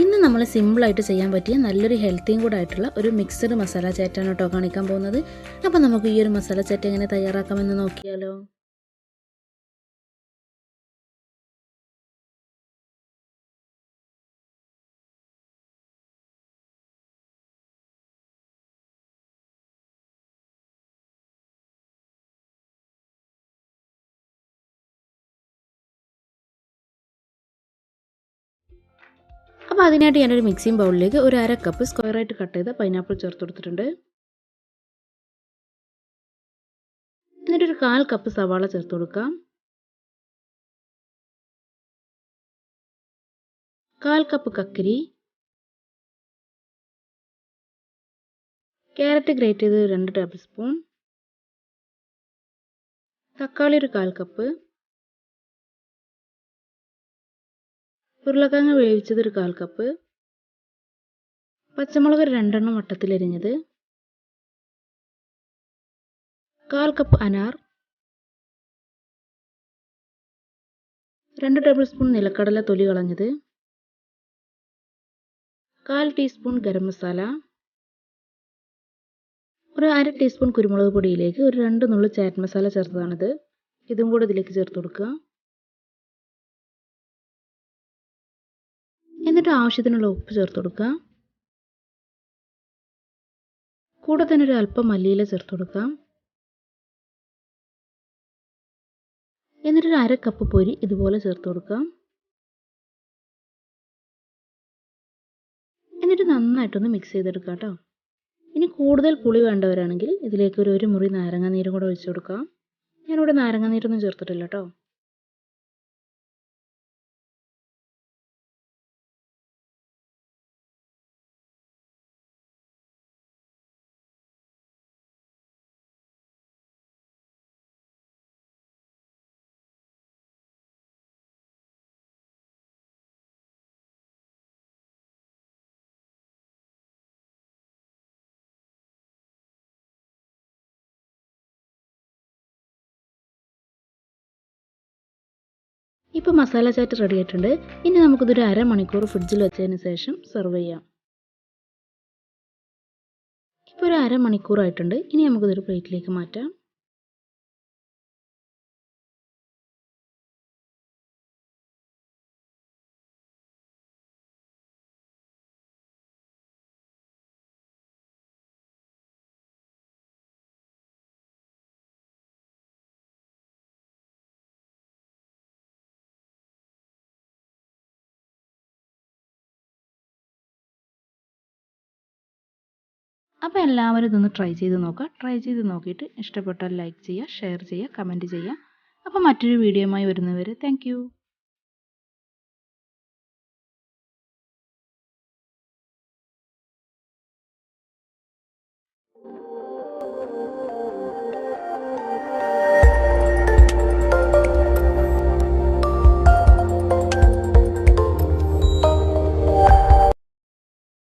ഇന്ന് നമ്മൾ സിമ്പിളായിട്ട് ചെയ്യാൻ പറ്റിയ നല്ലൊരു ഹെൽത്തിയും കൂടെ ആയിട്ടുള്ള ഒരു മിക്സഡ് മസാല ചാറ്റാണ് കേട്ടോ കാണിക്കാൻ പോകുന്നത്. അപ്പോൾ നമുക്ക് ഈ ഒരു മസാല ചാറ്റ് എങ്ങനെ തയ്യാറാക്കാമെന്ന് നോക്കിയാലോ. അപ്പോൾ അതിനായിട്ട് ഞാനൊരു മിക്സിംഗ് ബൗളിലേക്ക് ഒരു 1/2 കപ്പ് സ്ക്വയറായിട്ട് കട്ട് ചെയ്ത പൈനാപ്പിൾ ചേർത്ത് കൊടുത്തിട്ടുണ്ട്. എന്നിട്ടൊരു 1/4 കപ്പ് സവാള ചേർത്ത് കൊടുക്കാം. 1/4 കപ്പ് കക്കിരി, ക്യാരറ്റ് ഗ്രേറ്റ് ചെയ്ത് 2 ടേബിൾ സ്പൂൺ, തക്കാളി ഒരു 1/4 കപ്പ്, ഉരുളക്കിഴങ്ങ് വേവിച്ചത് ഒരു 1/4 കപ്പ്, പച്ചമുളക് 2 എണ്ണം വട്ടത്തിലരിഞ്ഞത്, 1/4 കപ്പ് അനാർ, 2 ടേബിൾ സ്പൂൺ നിലക്കടല തൊലി കളഞ്ഞത്, 1/4 ടീസ്പൂൺ ഗരം മസാല, ഒരു 1/2 ടീസ്പൂൺ കുരുമുളക് പൊടിയിലേക്ക് ഒരു 2 നുള്ളു ചാറ്റ് മസാല ചേർത്തതാണിത്. ഇതും കൂടെ ഇതിലേക്ക് ചേർത്ത് കൊടുക്കുക. എന്നിട്ട് ആവശ്യത്തിനുള്ള ഉപ്പ് ചേർത്ത് കൊടുക്കുക. കൂടെ തന്നെ ഒരു അല്പം മല്ലിയില ചേർത്ത് കൊടുക്കാം. എന്നിട്ടൊരു 1/2 കപ്പ് പൊരി ഇതുപോലെ ചേർത്ത് കൊടുക്കാം. എന്നിട്ട് നന്നായിട്ടൊന്ന് മിക്സ് ചെയ്തെടുക്കാം കേട്ടോ. ഇനി കൂടുതൽ പുളി വേണ്ടവരാണെങ്കിൽ ഇതിലേക്ക് ഒരു മുറി നാരങ്ങ നീരും കൂടെ ഒഴിച്ചു കൊടുക്കാം. ഞാനിവിടെ നാരങ്ങ നീരൊന്നും ചേർത്തിട്ടില്ല കേട്ടോ. ഇപ്പോൾ മസാല ചാറ്റ് റെഡി ആയിട്ടുണ്ട്. ഇനി നമുക്കിതൊരു 1/2 മണിക്കൂർ ഫ്രിഡ്ജിൽ വെച്ചതിന് ശേഷം സെർവ് ചെയ്യാം. ഇപ്പോൾ ഒരു 1/2 മണിക്കൂറായിട്ടുണ്ട്. ഇനി നമുക്കിതൊരു പ്ലേറ്റിലേക്ക് മാറ്റാം. അപ്പോൾ എല്ലാവരും ഇതൊന്ന് ട്രൈ ചെയ്ത് നോക്കുക. ട്രൈ ചെയ്ത് നോക്കിയിട്ട് ഇഷ്ടപ്പെട്ടാൽ ലൈക്ക് ചെയ്യുക, ഷെയർ ചെയ്യുക, കമൻറ്റ് ചെയ്യുക. അപ്പോൾ മറ്റൊരു വീഡിയോയുമായി വരുന്നവരെ താങ്ക് യു.